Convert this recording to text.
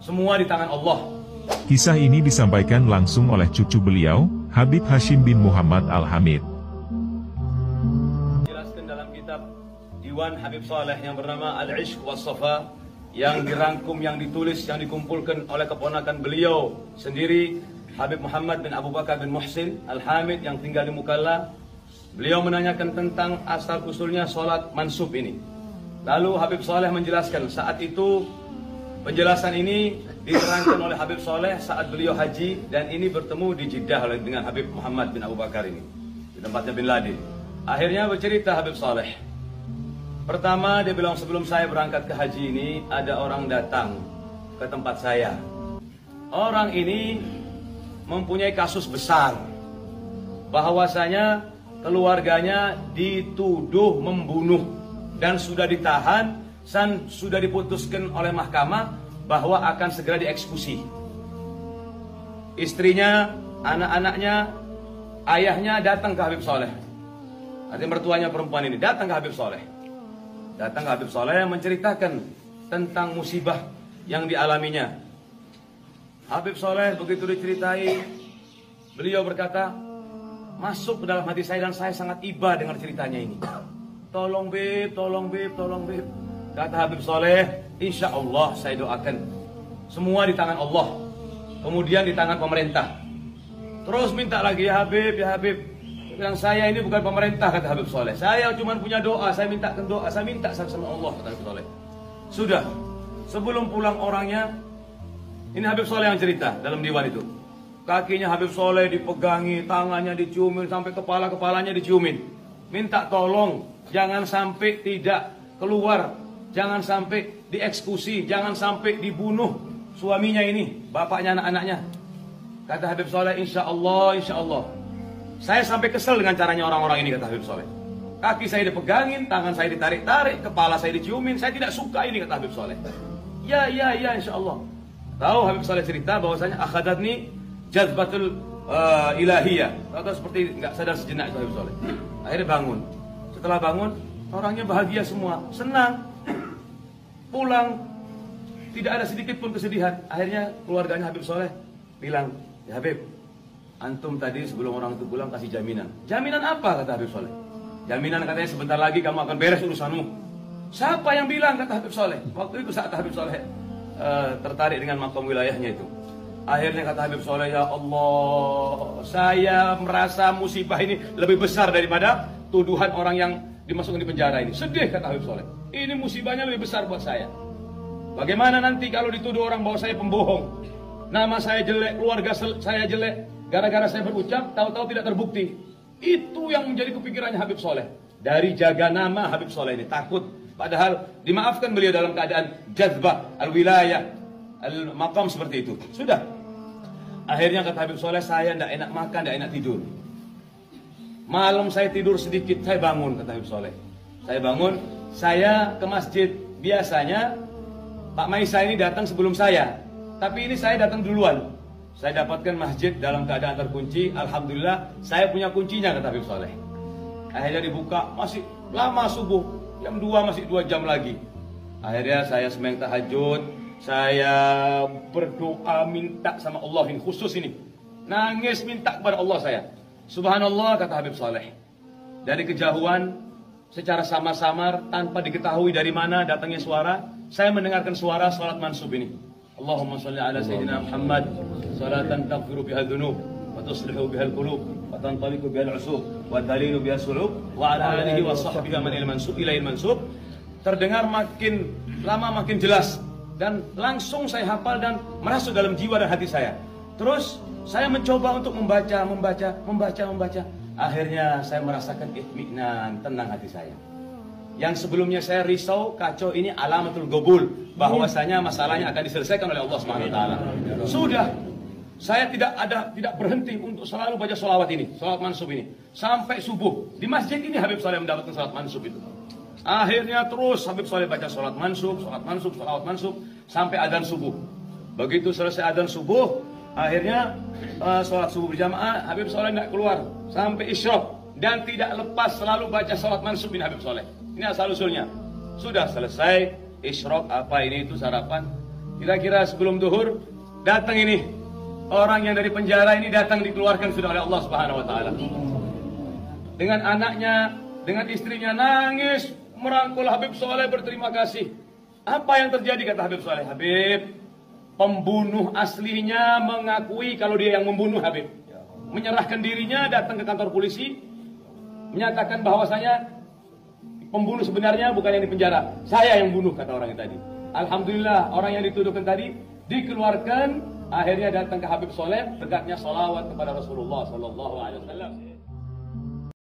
Semua di tangan Allah. Kisah ini disampaikan langsung oleh cucu beliau, Habib Hashim bin Muhammad Al-Hamid. Jelaskan dalam kitab Diwan Habib Saleh yang bernama Al-Ishq was-Safa, yang dirangkum, yang ditulis, yang dikumpulkan oleh keponakan beliau sendiri, Habib Muhammad bin Abu Bakar bin Muhsin Al-Hamid yang tinggal di Mukalla. Beliau menanyakan tentang asal-usulnya sholat mansub ini. Lalu Habib Saleh menjelaskan, saat itu penjelasan ini diterangkan oleh Habib Saleh saat beliau haji, dan ini bertemu di Jeddah dengan Habib Muhammad bin Abu Bakar ini, di tempatnya Bin Laden. Akhirnya bercerita Habib Saleh. Pertama dia bilang, sebelum saya berangkat ke haji ini, ada orang datang ke tempat saya. Orang ini mempunyai kasus besar, bahwasanya keluarganya dituduh membunuh dan sudah ditahan dan sudah diputuskan oleh mahkamah bahwa akan segera dieksekusi. Istrinya, anak-anaknya, ayahnya datang ke Habib Saleh. Artinya mertuanya perempuan ini datang ke Habib Saleh. Datang ke Habib Saleh menceritakan tentang musibah yang dialaminya. Habib Saleh begitu diceritai, beliau berkata, masuk ke dalam hati saya dan saya sangat iba dengar ceritanya ini. Tolong Beb, tolong Beb, tolong Beb. Kata Habib Saleh, insya Allah saya doakan. Semua di tangan Allah. Kemudian di tangan pemerintah. Terus minta lagi, ya Habib, ya Habib. Bilang, saya ini bukan pemerintah, kata Habib Saleh. Saya cuma punya doa, saya minta doa, saya minta sama Allah, kata Habib Saleh. Sudah, sebelum pulang orangnya, ini Habib Saleh yang cerita dalam diwan itu. Kakinya Habib Saleh dipegangi, tangannya diciumin, sampai kepalanya diciumin. Minta tolong, jangan sampai tidak keluar, jangan sampai dieksekusi, jangan sampai dibunuh suaminya ini, bapaknya, anak-anaknya. Kata Habib Saleh, insya Allah, insya Allah. Saya sampai kesel dengan caranya orang-orang ini, kata Habib Saleh. Kaki saya dipegangin, tangan saya ditarik-tarik, kepala saya diciumin. Saya tidak suka ini, kata Habib Saleh. Ya, insya Allah. Tahu Habib Saleh cerita bahwasanya akhadatni jazbatul ilahiyah. Atau seperti nggak sadar sejenak itu Habib Saleh. Akhirnya bangun. Setelah bangun, orangnya bahagia semua, senang. Pulang, tidak ada sedikit pun kesedihan. Akhirnya keluarganya Habib Saleh bilang, ya Habib, antum tadi sebelum orang itu pulang kasih jaminan. Jaminan apa, kata Habib Saleh? Jaminan katanya sebentar lagi kamu akan beres urusanmu. Siapa yang bilang, kata Habib Saleh? Waktu itu saat Habib Saleh tertarik dengan makam wilayahnya itu. Akhirnya kata Habib Saleh, ya Allah, saya merasa musibah ini lebih besar daripada tuduhan orang yang dimasukkan di penjara ini. Sedih, kata Habib Saleh. Ini musibahnya lebih besar buat saya. Bagaimana nanti kalau dituduh orang bahwa saya pembohong, nama saya jelek, keluarga saya jelek, gara-gara saya berucap, tahu-tahu tidak terbukti. Itu yang menjadi kepikirannya Habib Saleh. Dari jaga nama Habib Saleh ini, takut. Padahal dimaafkan beliau dalam keadaan jazbah, al-wilayah, al-maqam seperti itu. Sudah. Akhirnya kata Habib Saleh, saya tidak enak makan, tidak enak tidur. Malam saya tidur sedikit, saya bangun, kata Habib Saleh. Saya bangun, saya ke masjid. Biasanya Pak Maisa ini datang sebelum saya. Tapi ini saya datang duluan. Saya dapatkan masjid dalam keadaan terkunci. Alhamdulillah, saya punya kuncinya, kata Habib Saleh. Akhirnya dibuka, masih lama subuh. Jam 2 masih 2 jam lagi. Akhirnya saya sembahyang tahajud. Saya berdoa minta sama Allah ini, khusus ini. Nangis minta kepada Allah saya. Subhanallah, kata Habib Saleh. Dari kejauhan, secara samar-samar, tanpa diketahui dari mana datangnya suara, saya mendengarkan suara salat mansub ini. Allahumma sholli ala Sayyidina Muhammad salatan taghfiru biha dzunub wa tuslihu biha al-qulub wa tantaliqu biha al-usub wa talilu biha sulub wa ala alihi wa sahbihi manil mansub ilail mansub. Terdengar makin lama makin jelas dan langsung saya hafal dan merasuk dalam jiwa dan hati saya. Terus saya mencoba untuk membaca. Akhirnya saya merasakan itminan, tenang hati saya. Yang sebelumnya saya risau, kacau, ini alamatul gobul, bahwasanya masalahnya akan diselesaikan oleh Allah SWT. Sudah, saya tidak berhenti untuk selalu baca sholawat ini, sholawat mansub ini, sampai subuh. Di masjid ini Habib Saleh mendapatkan sholawat mansub itu. Akhirnya terus Habib Saleh baca sholawat mansub, sholawat mansub, sampai adzan subuh. Begitu selesai adzan subuh, akhirnya sholat subuh berjamaah, Habib Saleh tidak keluar sampai isyraq, dan tidak lepas selalu baca sholawat mansub ini Habib Saleh. Ini asal usulnya. Sudah selesai isyraq, apa ini itu sarapan, Kira-kira sebelum duhur datang ini orang yang dari penjara ini datang dikeluarkan sudah oleh Allah Subhanahu wa taala. Dengan anaknya, dengan istrinya nangis merangkul Habib Soleh berterima kasih. Apa yang terjadi kata Habib Soleh? Habib, pembunuh aslinya mengakui kalau dia yang membunuh Habib. Menyerahkan dirinya, datang ke kantor polisi, menyatakan bahwasanya pembunuh sebenarnya bukan yang di penjara. Saya yang bunuh kata orang yang tadi. Alhamdulillah orang yang dituduhkan tadi dikeluarkan. Akhirnya datang ke Habib Soleh, tegaknya salawat kepada Rasulullah Sallallahu Alaihi Wasallam.